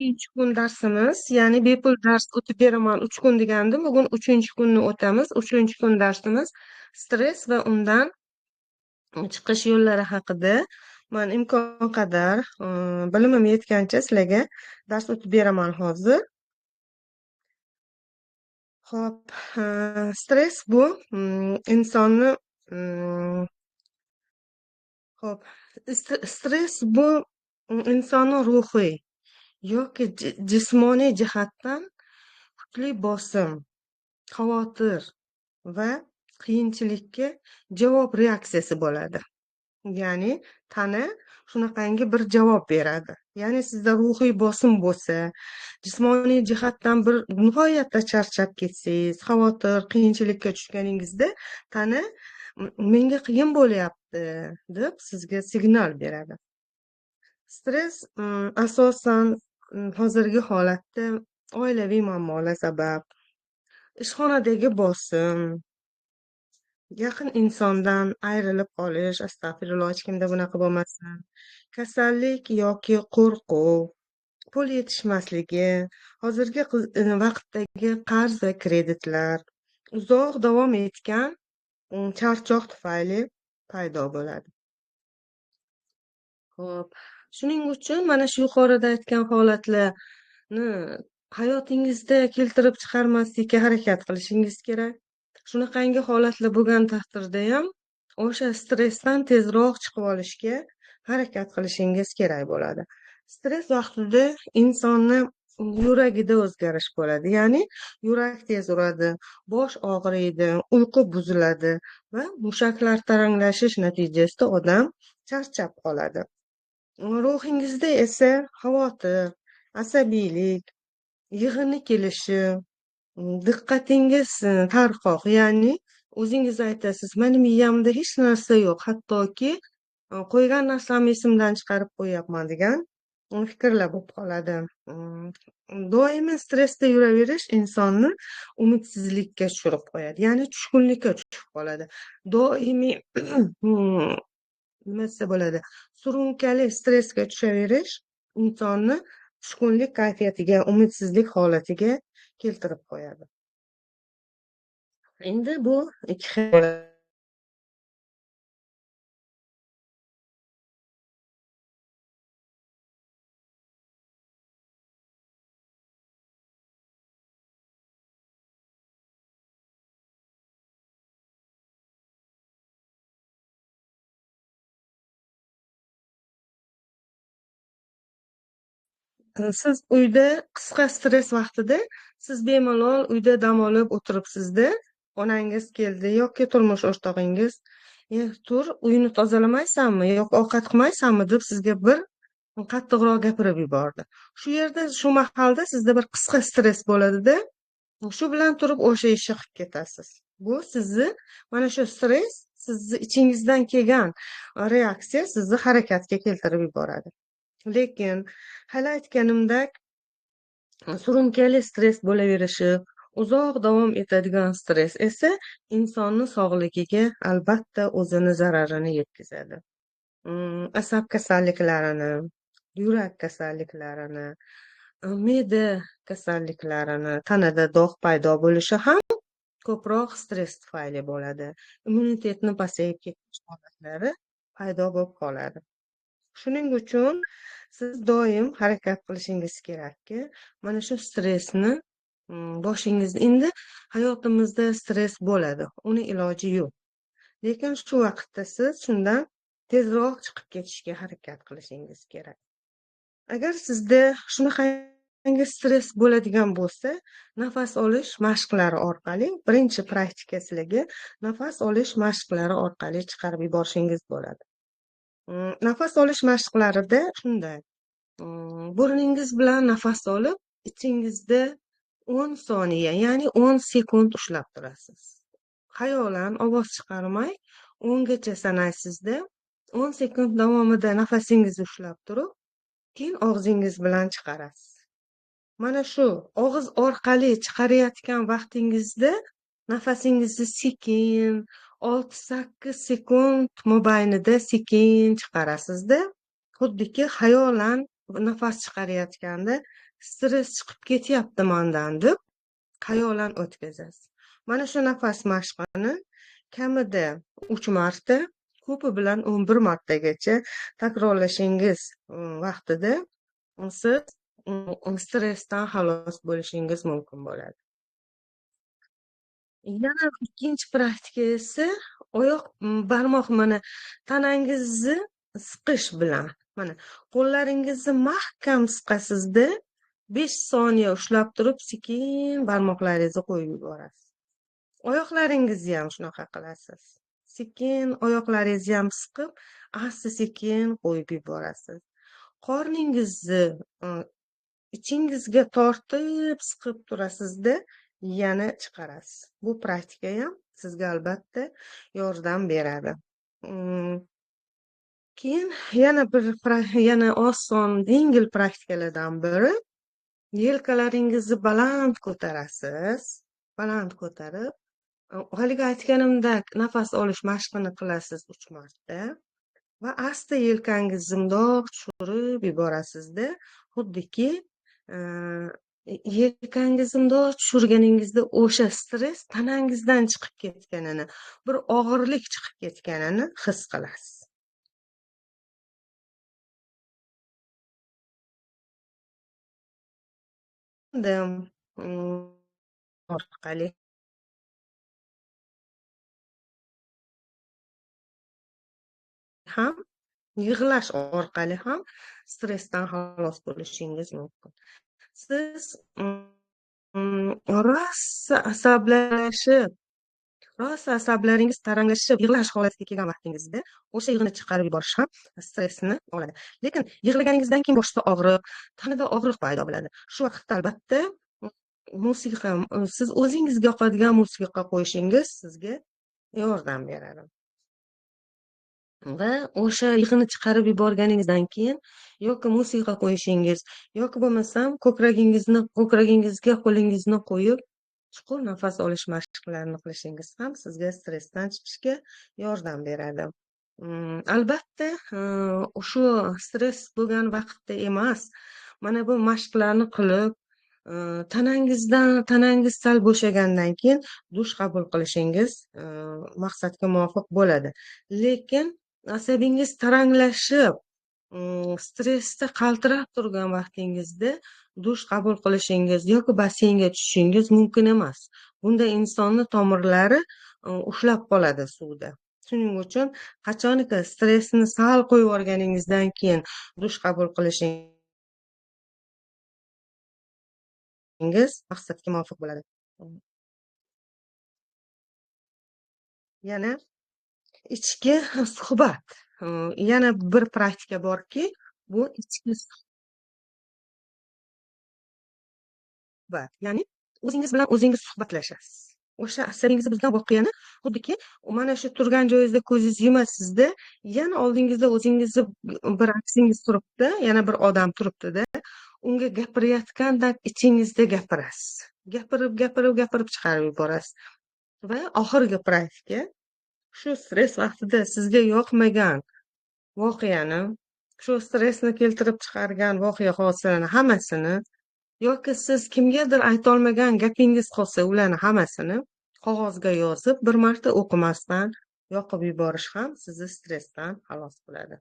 3 kun darsimiz, ya'ni bepul dars o'tib beraman 3 kun degandim. Bugun 3-chi kunni o'tamiz. 3-chi kun darsimiz stress va undan chiqish yo'llari haqida. Men imkon qadar bilimim yetgancha sizlarga dars o'tib beraman hozir. Xo'p, stress bu insonni xo'p, stress bu insonni ruhiy yoki jismoniy jihatdan kuchli bosim, xavotir va qiyinchilikka javob reaksiyasi bo'ladi. Ya'ni tana shunaqangi bir javob beradi. Ya'ni sizda ruhiy bosim bo'lsa, jismoniy jihatdan bir nihoyatda charchab ketsangiz, xavotir, qiyinchilikka tushganingizda tana menga qiyin bo'lyapti deb sizga signal beradi. Stress asosan hozirgi holatda oilaviy muammolar sabab, ishxonadagi bosim, yaqin insondan ayrilib qolish, astag'firulloh, hech kimda bunaqa bo'lmasin, kasallik yoki qo'rquv, pul yetishmasligi, hozirgi vaqtdagi qarz va kreditlar, uzoq davom etgan charchoq tufayli paydo bo'ladi. Xo'p, shuning uchun mana shu yuqorida aytgan holatlarni hayotingizda keltirib chiqarmaslikka harakat qilishingiz kerak. Shunaqangi holatlar bo'lgan taqdirda ham o'sha stressdan tezroq chiqib olishga harakat qilishingiz kerak bo'ladi. Stress vaqtida insonni yuragida o'zgarish bo'ladi. Ya'ni yurak tez uradi, bosh og'riydi, uyqu buziladi va mushaklar taranglashish natijasida odam charchab qoladi. Ruhingizda esa xavotir, asabiylik, yig'ini kelishi, diqqatingiz tarqoq, ya'ni o'zingiz aytasiz, mani miyamda hech narsa yo'q, hattoki qo'ygan narsamni esimdan chiqarib qo'yyapman degan fikrlar bo'lib qoladi. Doimiy stressda yuraverish insonni umidsizlikka tushirib qo'yadi, ya'ni tushkunlikka tushib qoladi. Doimiy nima desa bo'ladi, surunkali stressga tushaverish insonni tushkunlik kayfiyatiga, umidsizlik holatiga keltirib qo'yadi. Endi bu ikki xil. Siz uyda qisqa stress vaqtida siz bemalol uyda dam olib o'tiribsizda, onangiz keldi yoki turmush o'rtog'ingiz, tur, uyni tozalamaysanmi yoki ovqat qilmaysanmi deb sizga bir qattiqroq gapirib yubordi. Shu yerda, shu mahalda sizda bir qisqa stress bo'ladida, shu bilan turib o'sha ishni qilib ketasiz. Bu sizni, mana shu stress sizni ichingizdan kelgan reaksiya sizni harakatga keltirib yuboradi. Lekin hali aytganimdek, surunkali stress bo'laverishi, uzoq davom etadigan stress esa insonni sog'ligiga albatta o'zini zararini yetkazadi. Asab kasalliklarini, yurak kasalliklarini, me'da kasalliklarini, tanada dog' paydo bo'lishi ham ko'proq stress tufayli bo'ladi. Immunitetni pasayib ketish holatlari paydo bo'lib qoladi. Shuning uchun siz doim harakat qilishingiz kerakki, mana shu stressni boshingizda, endi hayotimizda stress bo'ladi, uni iloji yo'q. Lekin shu vaqtda siz shundan tezroq chiqib ketishga harakat qilishingiz kerak. Agar sizda shunaqangi stress bo'ladigan bo'lsa, nafas olish mashqlari orqali, birinchi praktika sizlarga nafas olish mashqlari orqali chiqarib yuborishingiz bo'ladi. Nafas olish mashqlarida shunday, burningiz bilan nafas olib, ichingizda 10 soniya, ya'ni 10 sekund ushlab turasiz. Xayolan ovoz chiqarmay 10 gacha sanaysizda, 10 sekund davomida nafasingizni ushlab turib, keyin og'zingiz bilan chiqarasiz. Mana shu og'iz orqali chiqarayotgan vaqtingizda nafasingizni sekin, 6-8 sekund mobaynida sekin chiqarasizda, xuddiki xayolan nafas chiqarayotganda stress chiqib ketyapti mandan deb xayolan o'tkazasiz. Mana shu nafas mashqini kamida 3 marta, ko'pi bilan 11 martagacha takrorlashingiz vaqtida siz stressdan xalos bo'lishingiz mumkin bo'ladi. Yana ikkinchi praktika esa oyoq barmoq mana tanangizni siqish bilan mana qo'llaringizni mahkam siqasizda 5 soniya ushlab turib sekin barmoqlaringizni qo'yib yuborasiz. Oyoqlaringizni ham shunaqa qilasiz. Sekin oyoqlaringizni ham siqib, asta sekin qo'yib yuborasiz. Qorningizni ichingizga tortib siqib turasizda, yana chiqarasiz. Bu praktika ham sizga albatta yordam beradi. Keyin yana oson, yengil praktikalardan biri yelkalaringizni baland ko'tarasiz. Baland ko'tarib, haligi aytganimdek nafas olish mashqini qilasiz 3 marta va asta yelkangizni mundoq tushirib yuborasizda, xuddiki yelkangizni mundoq tushirganingizda o'sha stress tanangizdan chiqib ketganini, bir og'irlik chiqib ketganini his qilasiz. Orqali ham yig'lash orqali ham stressdan xalos bo'lishingiz mumkin. Siz rosa asablaringiz taranglashib, yig'lash holatiga kelgan vaqtingizda o'sha yig'ini chiqarib yuborish ham stressni oladi. Lekin yig'laganingizdan keyin boshda og'riq, tanada og'riq paydo bo'ladi. Shu vaqtda albatta musiqa, siz o'zingizga yoqadigan musiqa qo'yishingiz sizga yordam beradi. Va o'sha yig'ini chiqarib yuborganingizdan keyin yoki musiqa qo'yishingiz yoki bo'lmasam ko'kragingizga qo'lingizni qo'yib chuqur nafas olish mashqlarini qilishingiz ham sizga stressdan chiqishga yordam beradi. Albatta, shu stress bo'lgan vaqtda emas, mana bu mashqlarni qilib, tanangiz sal bo'shagandan keyin dush qabul qilishingiz maqsadga muvofiq bo'ladi. Lekin asabingiz taranglashib, stressda qaltirab turgan vaqtingizda dush qabul qilishingiz yoki basseynga tushishingiz mumkin emas. Bunda insonni tomirlari ushlab qoladi suvda. Shuning uchun qachoniki stressni sal qo'yib yuborganingizdan keyin dush qabul qilishingiz maqsadga muvofiq bo'ladi. Yana ichki suhbat. Yana bir praktika borki, bu ichki suhbat. Ya'ni o'zingiz bilan o'zingiz suhbatlashasiz. O'sha asabingizni buzgan voqeani xuddiki mana shu turgan joyingizda ko'zingizni yumasizda, yana oldingizda o'zingizni bir aksingiz turibdi, yana bir odam turibdi-da, unga gapirayotgandek ichingizda gapirasiz. Gapirib chiqarib yuborasiz. Va oxirgi praktika, shu stress vaqtida sizga yoqmagan voqeani, shu stressni keltirib chiqargan voqea hodisalarni hammasini yoki siz kimgadir aytolmagan gapingiz qolsa ularni hammasini qog'ozga yozib bir marta o'qimasdan yoqib yuborish ham sizni stressdan xalos qiladi.